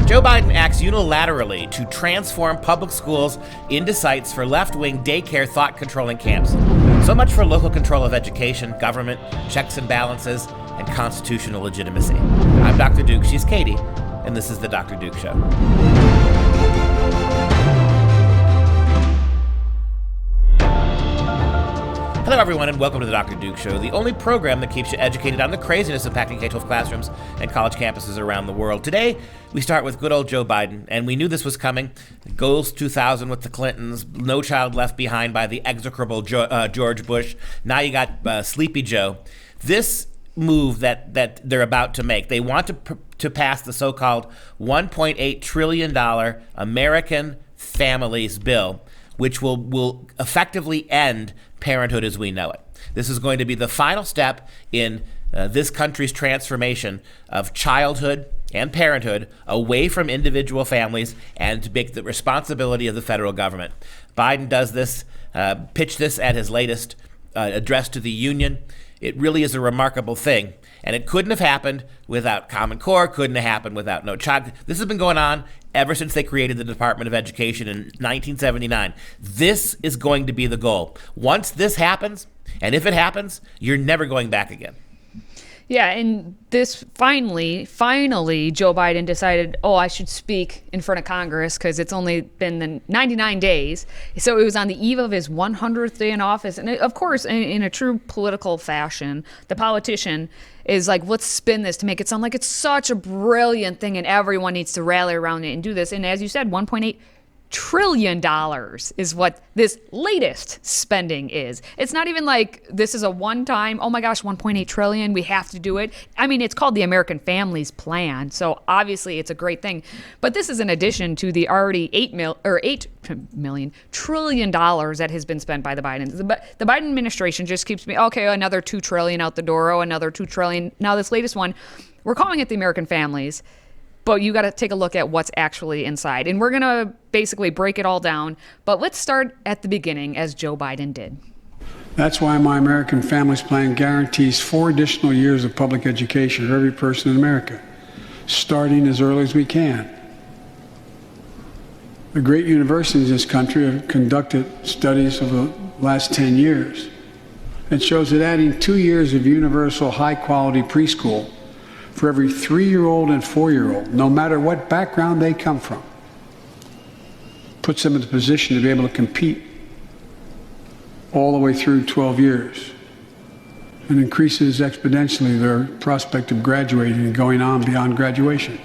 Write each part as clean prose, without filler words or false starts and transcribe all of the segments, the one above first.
Joe Biden acts unilaterally to transform public schools into sites for left-wing daycare thought-controlling camps. So much for local control of education, government, checks and balances, and constitutional legitimacy. I'm Dr. Duke, she's Katie, and this is the Dr. Duke Show. Hello, everyone, and welcome to the Dr. Duke Show, the only program that keeps you educated on the craziness impacting K-12 classrooms and college campuses around the world. Today, we start with good old Joe Biden, and we knew this was coming. Goals 2000 with the Clintons, No Child Left Behind by the execrable George Bush. Now you got Sleepy Joe. This move that they're about to make, they want to pass the so-called $1.8 trillion American Families Bill, which will effectively end parenthood as we know it. This is going to be the final step in this country's transformation of childhood and parenthood away from individual families and to make the responsibility of the federal government. Biden does this, pitched this at his latest address to the union. It really is a remarkable thing. And it couldn't have happened without Common Core, couldn't have happened without No Child. This has been going on ever since they created the Department of Education in 1979. This is going to be the goal. Once this happens, and if it happens, you're never going back again. Yeah, and this finally, Joe Biden decided, I should speak in front of Congress because it's only been the 99 days. So it was on the eve of his 100th day in office. And of course, in a true political fashion, the politician is like, let's spin this to make it sound like it's such a brilliant thing and everyone needs to rally around it and do this. And as you said, $1.8 trillion is what this latest spending is. It's not even like this is a one-time, oh my gosh, 1.8 trillion, we have to do it. I mean, it's called the American Families Plan, so obviously it's a great thing. But this is in addition to the already $8 trillion that has been spent by the Bidens. The Biden administration just keeps me, another $2 trillion out the door, another $2 trillion. Now this latest one, we're calling it the American Families. But you got to take a look at what's actually inside. And we're going to basically break it all down. But let's start at the beginning, as Joe Biden did. That's why my American Families Plan guarantees 4 additional years of public education for every person in America, starting as early as we can. The great universities in this country have conducted studies of the last 10 years. It shows that adding 2 years of universal high-quality preschool for every 3-year-old and 4-year-old, no matter what background they come from, puts them in the position to be able to compete all the way through 12 years and increases exponentially their prospect of graduating and going on beyond graduation.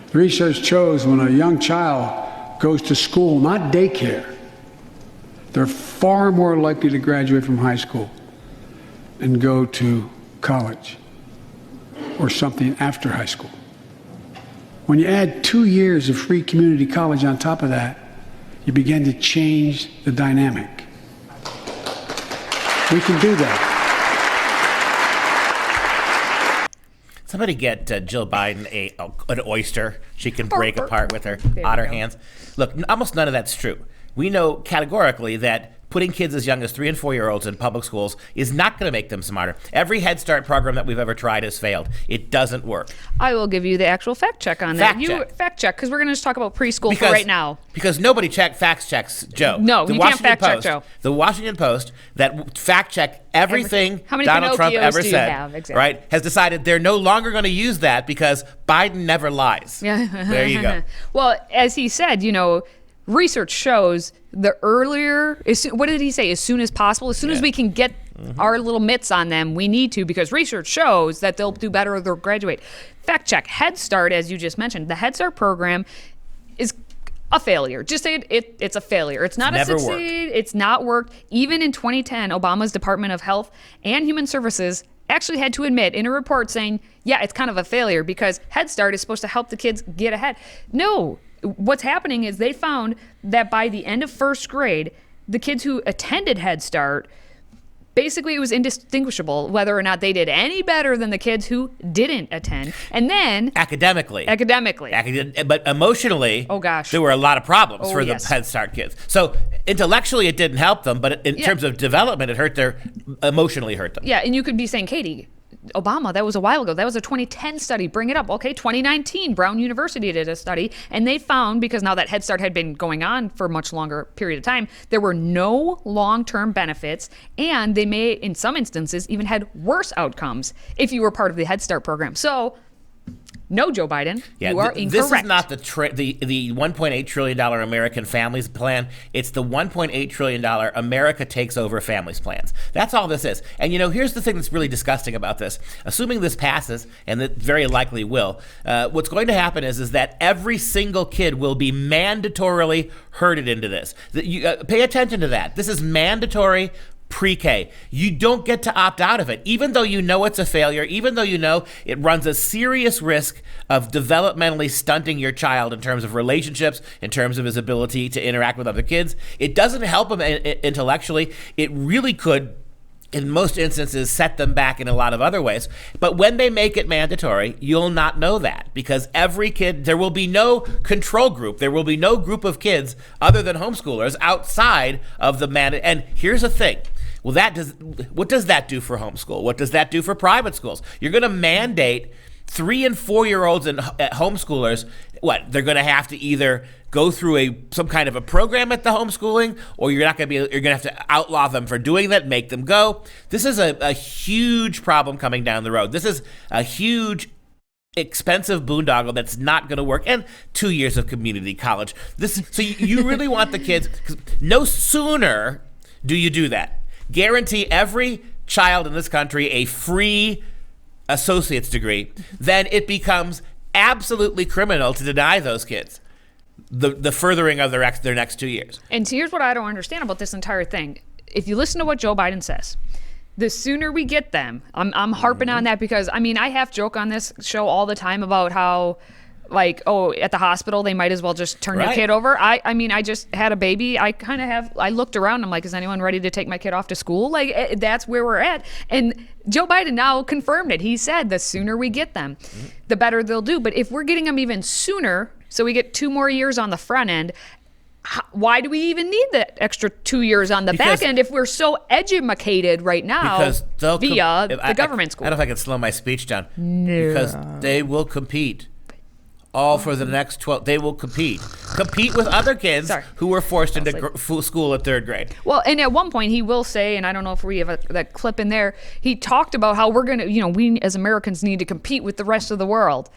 The research shows when a young child goes to school, not daycare, they're far more likely to graduate from high school and go to college or something after high school. When you add 2 years of free community college on top of that, you begin to change the dynamic. We can do that. Somebody get Jill Biden an oyster she can break apart with her otter hands. Look, almost none of that's true. We know categorically that putting kids as young as 3 and 4-year-olds in public schools is not going to make them smarter. Every Head Start program that we've ever tried has failed. It doesn't work. I will give you the actual fact check on that. Fact check, because we're going to just talk about preschool for right now. Because nobody fact checks Joe. No, you can't fact check Joe. The Washington Post, that fact check everything Donald Trump ever said, exactly, right, has decided they're no longer going to use that because Biden never lies. Yeah. There you go. Well, as he said, research shows the earlier, what did he say? As soon as possible, as soon as we can get our little mitts on them, we need to, because research shows that they'll do better or they'll graduate. Fact check, Head Start, as you just mentioned, the Head Start program is a failure. Just say it's a failure. It's not a succeed. It's not worked. Even in 2010, Obama's Department of Health and Human Services actually had to admit in a report saying, yeah, it's kind of a failure because Head Start is supposed to help the kids get ahead. No. What's happening is they found that by the end of first grade, the kids who attended Head Start, basically it was indistinguishable whether or not they did any better than the kids who didn't attend. And then academically, but emotionally, there were a lot of problems for the Head Start kids. So intellectually it didn't help them, but in terms of development, emotionally hurt them. Yeah, and you could be saying, Katie, Obama, that was a while ago. That was a 2010 study. Bring it up. Okay, 2019, Brown University did a study, and they found, because now that Head Start had been going on for a much longer period of time, there were no long-term benefits, and they may, in some instances, even had worse outcomes if you were part of the Head Start program. So, no, Joe Biden, you are incorrect. This is not the $1.8 trillion American Families Plan. It's the $1.8 trillion America Takes Over Families Plans. That's all this is. And, here's the thing that's really disgusting about this. Assuming this passes, and it very likely will, what's going to happen is that every single kid will be mandatorily herded into this. Pay attention to that. This is mandatory pre-K. You don't get to opt out of it, even though you know it's a failure, even though you know it runs a serious risk of developmentally stunting your child in terms of relationships, in terms of his ability to interact with other kids. It doesn't help him intellectually. It really could, in most instances, set them back in a lot of other ways. But when they make it mandatory, you'll not know that, because every kid, there will be no control group. There will be no group of kids other than homeschoolers outside of the mandate. And here's the thing. Well, what does that do for homeschool? What does that do for private schools? You're going to mandate 3 and 4-year-olds and homeschoolers. What? They're going to have to either go through some kind of a program at the homeschooling, or you're going to have to outlaw them for doing that, make them go. This is a huge problem coming down the road. This is a huge, expensive boondoggle that's not going to work. And 2 years of community college. So you really want the kids. 'Cause no sooner do you do that, guarantee every child in this country a free associate's degree, then it becomes absolutely criminal to deny those kids the furthering of their next 2 years. And here's what I don't understand about this entire thing. If you listen to what Joe Biden says, the sooner we get them, I'm harping on that because, I have joke on this show all the time about how, at the hospital, they might as well just turn your kid over. I just had a baby. I looked around. I'm like, is anyone ready to take my kid off to school? That's where we're at. And Joe Biden now confirmed it. He said the sooner we get them, the better they'll do. But if we're getting them even sooner, so we get 2 more years on the front end, why do we even need that extra 2 years on the back end if we're so educated right now via the government school? I don't know if I can slow my speech down. No. Because they will compete. All for the next 12, they will compete with other kids who were forced into school at 3rd grade. Well, and at one point he will say, and I don't know if we have that clip in there, he talked about how we're going to, we as Americans need to compete with the rest of the world.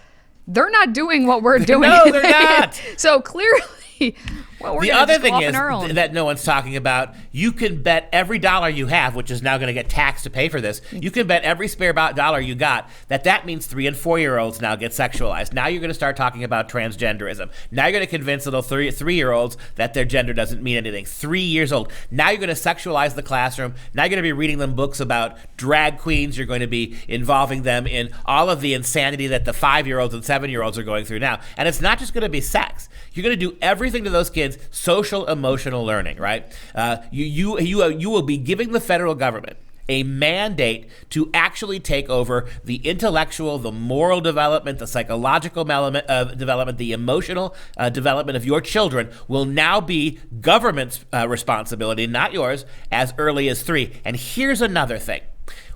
They're not doing what we're doing. No, they're not. So clearly, the other thing is that no one's talking about, you can bet every dollar you have, which is now going to get taxed to pay for this, you can bet every spare dollar you got that means 3 and 4-year-olds now get sexualized. Now you're going to start talking about transgenderism. Now you're going to convince little 3-year-olds that their gender doesn't mean anything. 3 years old. Now you're going to sexualize the classroom. Now you're going to be reading them books about drag queens. You're going to be involving them in all of the insanity that the 5-year-olds and 7-year-olds are going through now. And it's not just going to be sex. You're going to do everything to those kids, social emotional learning, right? You will be giving the federal government a mandate to actually take over the intellectual, the moral development, the psychological development, the emotional development of your children will now be government's responsibility, not yours, as early as 3. And here's another thing.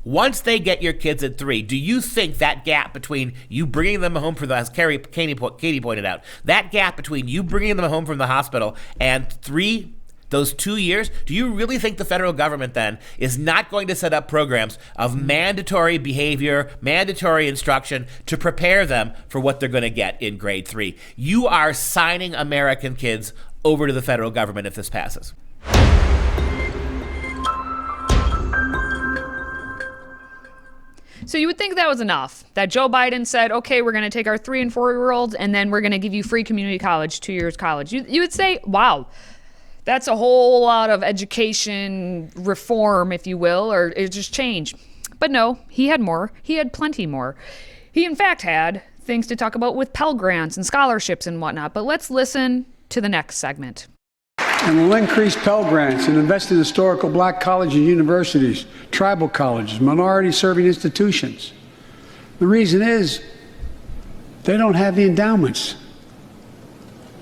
Once they get your kids at 3, do you think that gap between you bringing them home from as Katie pointed out, that gap between you bringing them home from the hospital and 3, those 2 years, do you really think the federal government then is not going to set up programs of mandatory behavior, mandatory instruction to prepare them for what they're going to get in grade 3? You are signing American kids over to the federal government if this passes. So you would think that was enough, that Joe Biden said, okay, we're going to take our 3 and 4-year-olds and then we're going to give you free community college, 2 years college. You would say, wow, that's a whole lot of education reform, if you will, or it just change. But no, he had more. He had plenty more. He, in fact, had things to talk about with Pell Grants and scholarships and whatnot. But let's listen to the next segment. And we'll increase Pell Grants and invest in historical black colleges and universities, tribal colleges, minority-serving institutions. The reason is they don't have the endowments.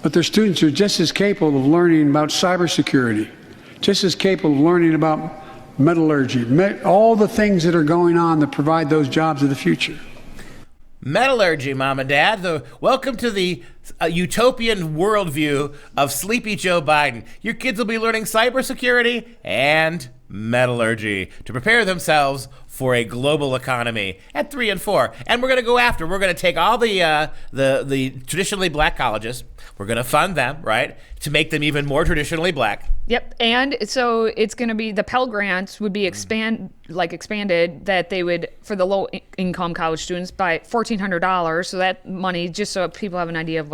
But their students are just as capable of learning about cybersecurity, just as capable of learning about metallurgy, all the things that are going on that provide those jobs of the future. Metallurgy, Mom and Dad. Welcome to the utopian worldview of sleepy Joe Biden. Your kids will be learning cybersecurity and metallurgy to prepare themselves for a global economy at 3 and 4. And we're going to take all the traditionally black colleges. We're going to fund them, right, to make them even more traditionally black. Yep. And so it's going to be the Pell Grants would be expanded, that they would, for the low income college students, by $1,400. So that money, just so people have an idea of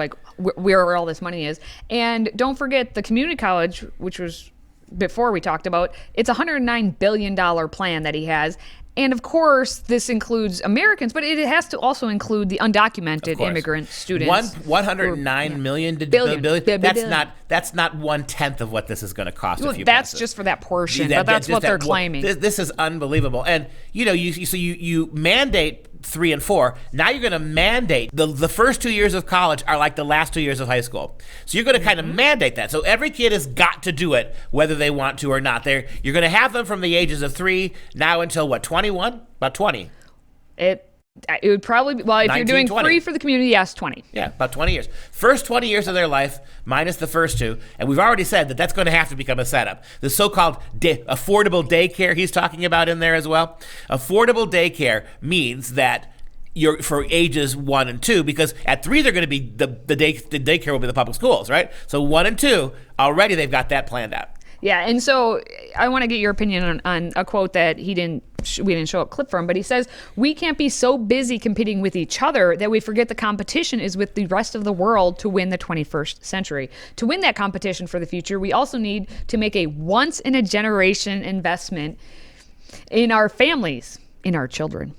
where all this money is. And don't forget the community college, which was before we talked about, it's a $109 billion plan that he has. And of course, this includes Americans, but it has to also include the undocumented immigrant students. $109 million billion. That's not 1/10 of what this is going to cost. Well, that's just for that portion, but that's what they're claiming. This is unbelievable. And you mandate 3 and 4. Now you're going to mandate the first 2 years of college are like the last 2 years of high school. So you're going to kind of mandate that. So every kid has got to do it, whether they want to or not. You're going to have them from the ages of 3 now until what, 21? About 20. It would probably be, well, if you're doing 20. Free for the community, yes, 20. Yeah, about 20 years. First 20 years of their life, minus the first 2. And we've already said that that's going to have to become a setup. The so-called affordable daycare he's talking about in there as well. Affordable daycare means that you're for ages 1 and 2, because at 3 they're going to be the daycare will be the public schools, right? So 1 and 2 already they've got that planned out. Yeah, and so I want to get your opinion on a quote that we didn't show a clip from, but he says, "We can't be so busy competing with each other that we forget the competition is with the rest of the world to win the 21st century. To win that competition for the future, we also need to make a once-in-a-generation investment in our families, in our children."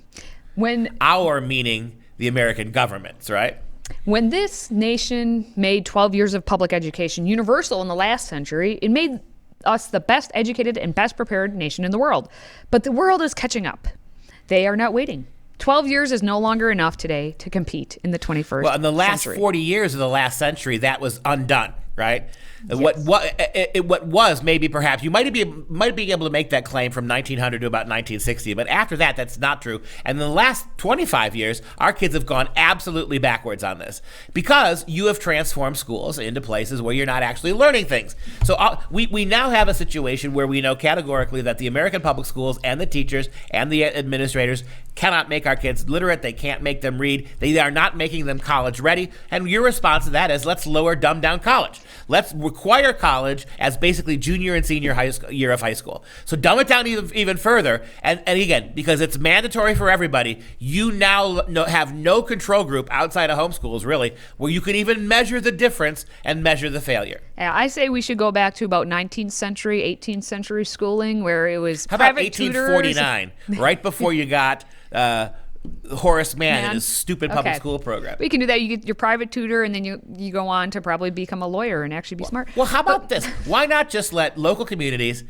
Meaning the American governments, right? When this nation made 12 years of public education universal in the last century, it made us the best educated and best prepared nation in the world. But the world is catching up. They are not waiting. 12 years is no longer enough today to compete in the 21st century. Well, in the last 40 years of the last century, that was undone, right? Yes. What was maybe perhaps you might be able to make that claim from 1900 to about 1960, but after that, that's not true. And in the last 25 years, our kids have gone absolutely backwards on this because you have transformed schools into places where you're not actually learning things. So we now have a situation where we know categorically that the American public schools and the teachers and the administrators cannot make our kids literate. They can't make them read. They are not making them college ready. And your response to that is, let's dumb down college. Let's require college as basically junior and senior year of high school. So dumb it down even further. And again, because it's mandatory for everybody, you now have no control group outside of homeschools, really, where you can even measure the difference and measure the failure. Yeah, I say we should go back to about 19th century, 18th century schooling, where it was How about private 1849, right before you got Horace Mann and his stupid public school program. We can do that. You get your private tutor, and then you go on to probably become a lawyer and actually be smart. Well, how about this? Why not just let local communities,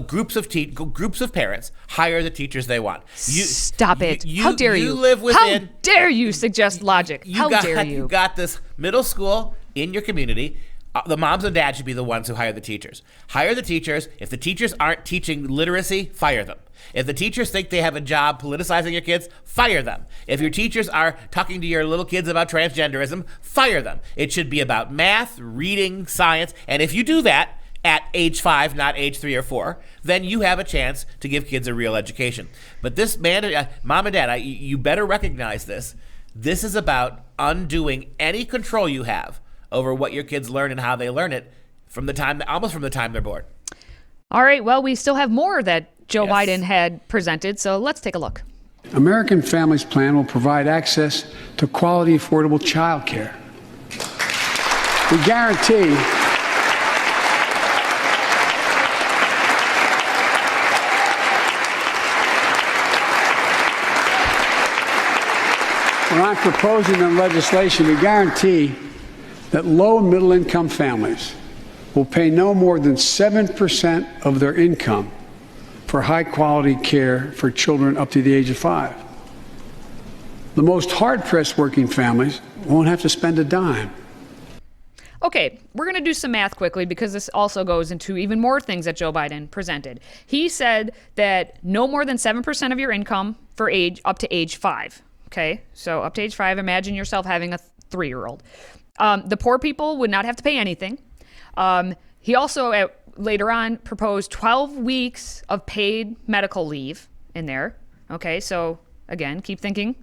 groups of parents, hire the teachers they want? Stop it! How dare you? Live within. How dare you suggest logic? How dare you? You got this middle school in your community. The moms and dads should be the ones who hire the teachers. Hire the teachers. If the teachers aren't teaching literacy, fire them. If the teachers think they have a job politicizing your kids, fire them. If your teachers are talking to your little kids about transgenderism, fire them. It should be about math, reading, science, and if you do that at age 5, not age 3 or 4, then you have a chance to give kids a real education. But this mom and dad, you better recognize this. This is about undoing any control you have over what your kids learn and how they learn it almost from the time they're born. All right, well, we still have more that Joe Biden had presented, so let's take a look. American Families Plan will provide access to quality, affordable child care. We guarantee what I'm proposing in legislation, we guarantee that low and middle income families will pay no more than 7% of their income for high quality care for children up to the age of 5. The most hard-pressed working families won't have to spend a dime. Okay, we're going to do some math quickly because this also goes into even more things that Joe Biden presented. He said that no more than 7% of your income for age up to age 5. Okay, so up to age 5, imagine yourself having a 3-year-old. The poor people would not have to pay anything. He also, later on, proposed 12 weeks of paid medical leave in there. Okay, so again, keep thinking.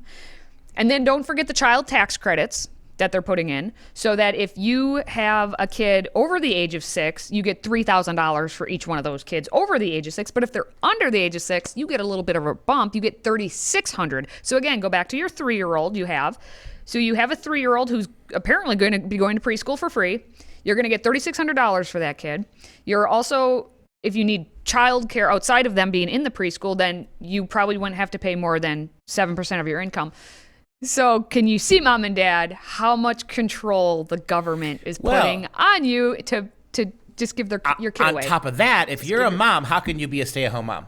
And then don't forget the child tax credits that they're putting in, so that if you have a kid over the age of 6, you get $3,000 for each one of those kids over the age of 6. But if they're under the age of 6, you get a little bit of a bump. You get $3,600. So again, go back to your 3-year-old you have. So you have a 3-year-old who's apparently going to be going to preschool for free. You're going to get $3,600 for that kid. You're also, if you need childcare outside of them being in the preschool, then you probably wouldn't have to pay more than 7% of your income. So can you see, Mom and Dad, how much control the government is putting on you to just give your kid away? On top of that, if you're a mom, how can you be a stay-at-home mom?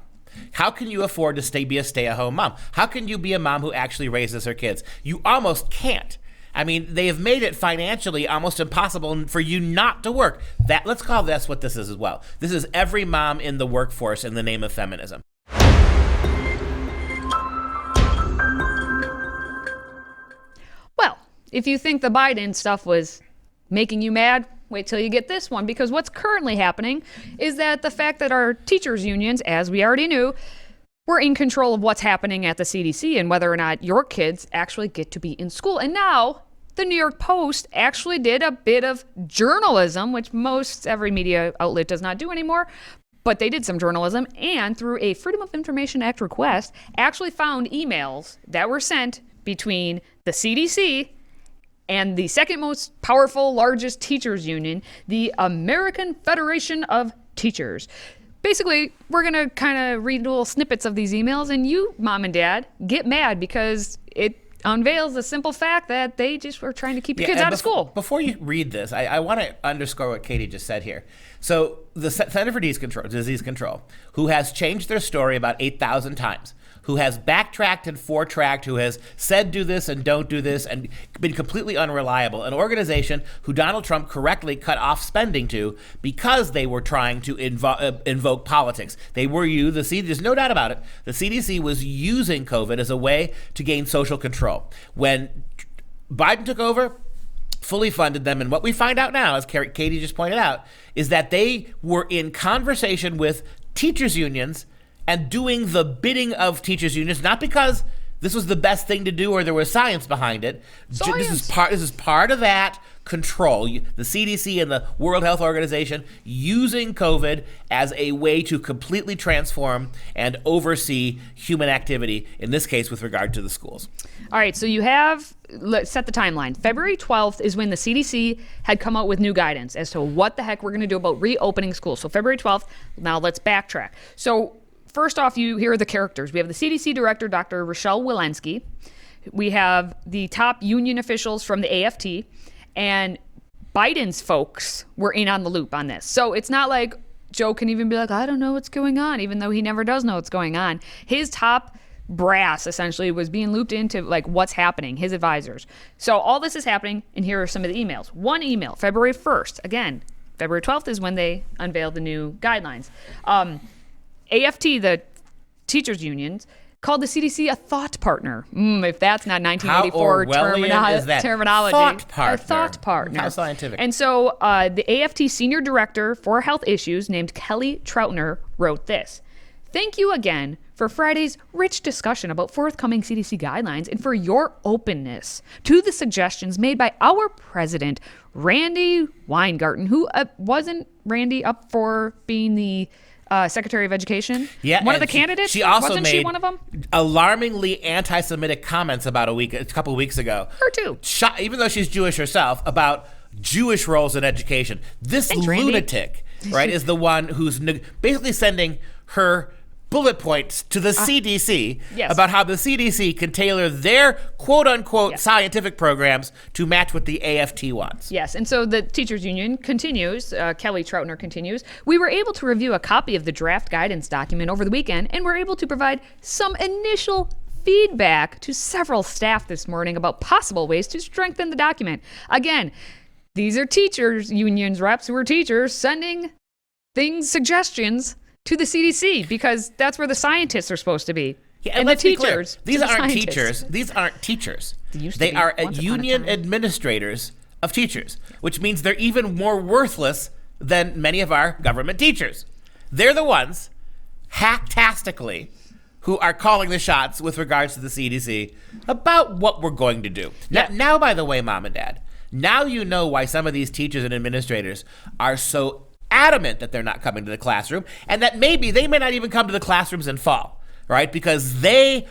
How can you afford to be a stay-at-home mom? How can you be a mom who actually raises her kids? You almost can't. I mean, they have made it financially almost impossible for you not to work. Let's call this what this is as well. This is every mom in the workforce in the name of feminism. Well, if you think the Biden stuff was making you mad, wait till you get this one, because what's currently happening is that the fact that our teachers' unions, as we already knew, were in control of what's happening at the CDC and whether or not your kids actually get to be in school. And now the New York Post actually did a bit of journalism, which most every media outlet does not do anymore. But they did some journalism, and through a Freedom of Information Act request, actually found emails that were sent between the CDC and the second most powerful, largest teachers union, the American Federation of Teachers. Basically, we're going to kind of read little snippets of these emails, and you, Mom and Dad, get mad because it unveils the simple fact that they just were trying to keep your kids out of school. Before you read this, I want to underscore what Katie just said here. So the Center for Disease Control, who has changed their story about 8,000 times, who has backtracked and foretracked, who has said do this and don't do this and been completely unreliable, an organization who Donald Trump correctly cut off spending to because they were trying to invoke politics. There's no doubt about it, the CDC was using COVID as a way to gain social control. When Biden took over, fully funded them, and what we find out now, as Katie just pointed out, is that they were in conversation with teachers' unions and doing the bidding of teachers' unions, not because this was the best thing to do or there was science behind it. This is part of that control. The CDC and the World Health Organization using COVID as a way to completely transform and oversee human activity, in this case with regard to the schools. All right, so let's set the timeline. February 12th is when the CDC had come out with new guidance as to what the heck we're going to do about reopening schools. So February 12th, now let's backtrack. So first off, here are the characters. We have the CDC director, Dr. Rochelle Walensky. We have the top union officials from the AFT, and Biden's folks were in on the loop on this. So it's not like Joe can even be like, I don't know what's going on, even though he never does know what's going on. His top brass essentially was being looped into like what's happening, his advisors. So all this is happening, and here are some of the emails. One email, February 1st. Again, February 12th is when they unveiled the new guidelines. AFT, the teachers unions, called the CDC a thought partner. If that's not 1984 terminology. A thought partner. How scientific. And so the AFT senior director for health issues named Kelly Troutner wrote this. Thank you again for Friday's rich discussion about forthcoming CDC guidelines and for your openness to the suggestions made by our president, Randy Weingarten, who wasn't Randy up for being the Secretary of Education? Yeah, one of the candidates? She also Wasn't made she one of them? Alarmingly anti-Semitic comments about a couple of weeks ago. Her too. Even though she's Jewish herself, about Jewish roles in education. This lunatic, right, is the one who's basically sending her bullet points to the CDC about how the CDC can tailor their quote-unquote scientific programs to match what the AFT wants. Yes, and so the teachers union continues, Kelly Troutner continues, we were able to review a copy of the draft guidance document over the weekend and were able to provide some initial feedback to several staff this morning about possible ways to strengthen the document. Again, These are teachers, unions reps who are teachers, sending suggestions to the CDC because that's where the scientists are supposed to be. Yeah, and let's the be clear. teachers. These to the aren't scientists. teachers. These aren't teachers. They are once upon a union time. administrators of teachers, which means they're even more worthless than many of our government teachers. They're the ones, hacktastically, who are calling the shots with regards to the CDC about what we're going to do. Yeah. Now, by the way, Mom and Dad, now you know why some of these teachers and administrators are so adamant that they're not coming to the classroom, and that maybe they may not even come to the classrooms in fall, right? Because they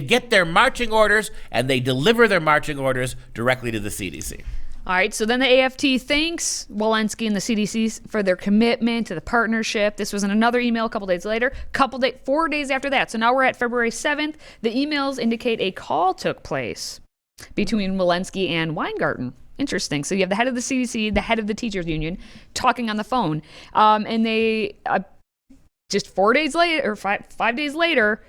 get their marching orders and they deliver their marching orders directly to the CDC. All right, so then the AFT thanks Walensky and the CDC for their commitment to the partnership. This was in another email a couple days later, 4 days after that. So now we're at February 7th. The emails indicate a call took place between Walensky and Weingarten. Interesting. So you have the head of the CDC, the head of the teachers union, talking on the phone. And they, just 4 days later, or 5 days later,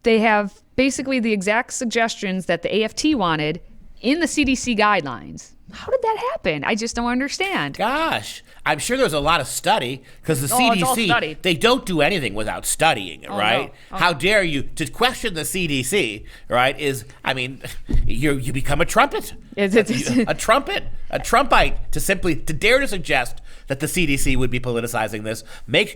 they have basically the exact suggestions that the AFT wanted in the CDC guidelines. How did that happen? I just don't understand. Gosh, I'm sure there's a lot of study because the it's all study. CDC, they don't do anything without studying it, right? No. Oh. How dare you to question the CDC, right? You become a trumpet. A trumpite to dare to suggest that the CDC would be politicizing this.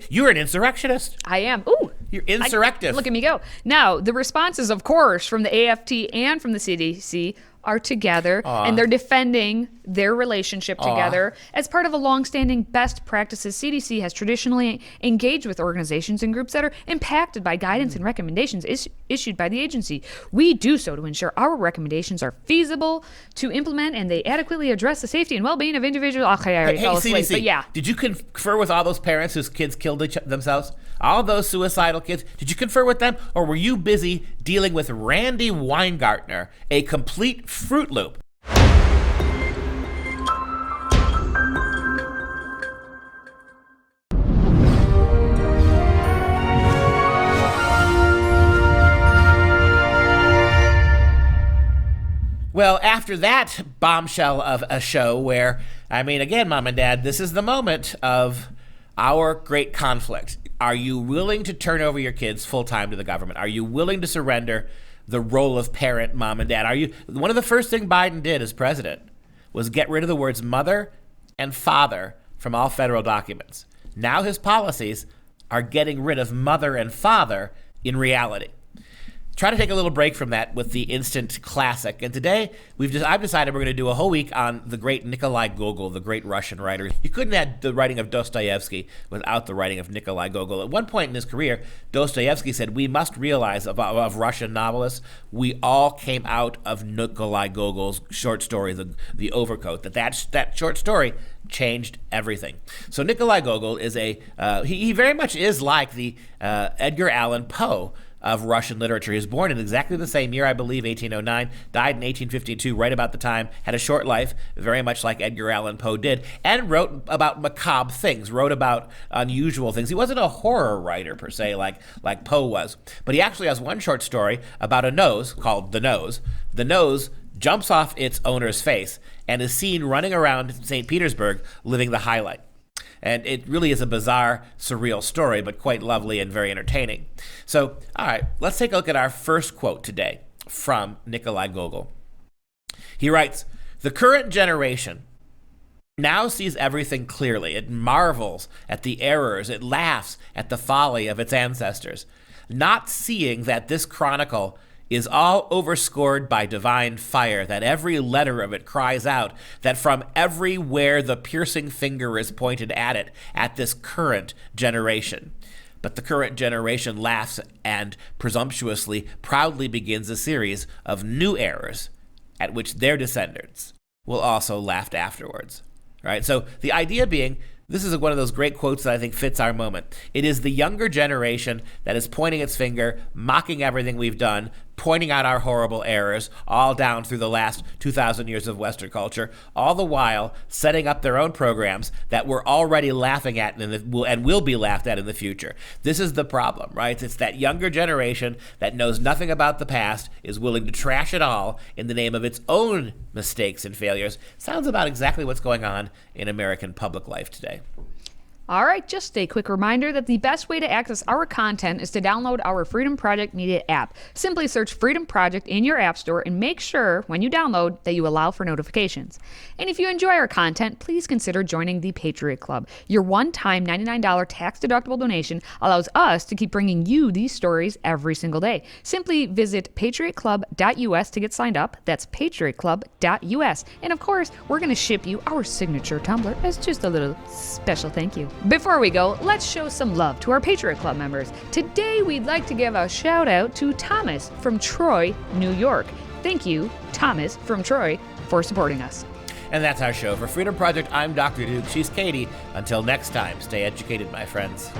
You're an insurrectionist. I am. Ooh. You're insurrective. Look at me go. Now, the responses, of course, from the AFT and from the CDC are together, and they're defending their relationship together as part of a longstanding best practices. CDC has traditionally engaged with organizations and groups that are impacted by guidance and recommendations issued by the agency. We do so to ensure our recommendations are feasible to implement and they adequately address the safety and well-being of individuals. Okay, I already fell asleep, CDC, but yeah. Did you confer with all those parents whose kids killed themselves? All those suicidal kids? Did you confer with them, or were you busy dealing with Randy Weingartner, a complete Fruit Loop? Well, after that bombshell of a show where, again, Mom and Dad, this is the moment of our great conflict. Are you willing to turn over your kids full-time to the government? Are you willing to surrender the role of parent, Mom and Dad? One of the first things Biden did as president was get rid of the words mother and father from all federal documents. Now his policies are getting rid of mother and father in reality. Try to take a little break from that with the instant classic. And today, I've decided we're going to do a whole week on the great Nikolai Gogol, the great Russian writer. You couldn't have the writing of Dostoevsky without the writing of Nikolai Gogol. At one point in his career, Dostoevsky said, we must realize of Russian novelists, we all came out of Nikolai Gogol's short story, The Overcoat, that short story changed everything. So Nikolai Gogol is he very much is like the Edgar Allan Poe of Russian literature. He was born in exactly the same year, I believe, 1809, died in 1852, right about the time, had a short life, very much like Edgar Allan Poe did, and wrote about macabre things, wrote about unusual things. He wasn't a horror writer, per se, like Poe was, but he actually has one short story about a nose called The Nose. The nose jumps off its owner's face and is seen running around St. Petersburg living the high life. And it really is a bizarre, surreal story, but quite lovely and very entertaining. So, all right, let's take a look at our first quote today from Nikolai Gogol. He writes, "The current generation now sees everything clearly. It marvels at the errors. It laughs at the folly of its ancestors, not seeing that this chronicle is all overscored by divine fire, that every letter of it cries out, that from everywhere the piercing finger is pointed at it, at this current generation. But the current generation laughs and presumptuously, proudly begins a series of new errors at which their descendants will also laugh afterwards." Right? So the idea being, this is one of those great quotes that I think fits our moment. It is the younger generation that is pointing its finger, mocking everything we've done, pointing out our horrible errors all down through the last 2,000 years of Western culture, all the while setting up their own programs that we're already laughing at and will be laughed at in the future. This is the problem, right? It's that younger generation that knows nothing about the past, is willing to trash it all in the name of its own mistakes and failures. Sounds about exactly what's going on in American public life today. All right, just a quick reminder that the best way to access our content is to download our Freedom Project Media app. Simply search Freedom Project in your app store and make sure when you download that you allow for notifications. And if you enjoy our content, please consider joining the Patriot Club. Your one-time $99 tax-deductible donation allows us to keep bringing you these stories every single day. Simply visit patriotclub.us to get signed up. That's patriotclub.us. And of course, we're going to ship you our signature tumbler as just a little special thank you. Before we go, let's show some love to our Patriot Club members. Today, we'd like to give a shout out to Thomas from Troy, New York. Thank you, Thomas from Troy, for supporting us. And that's our show. For Freedom Project, I'm Dr. Duke. She's Katie. Until next time, stay educated, my friends.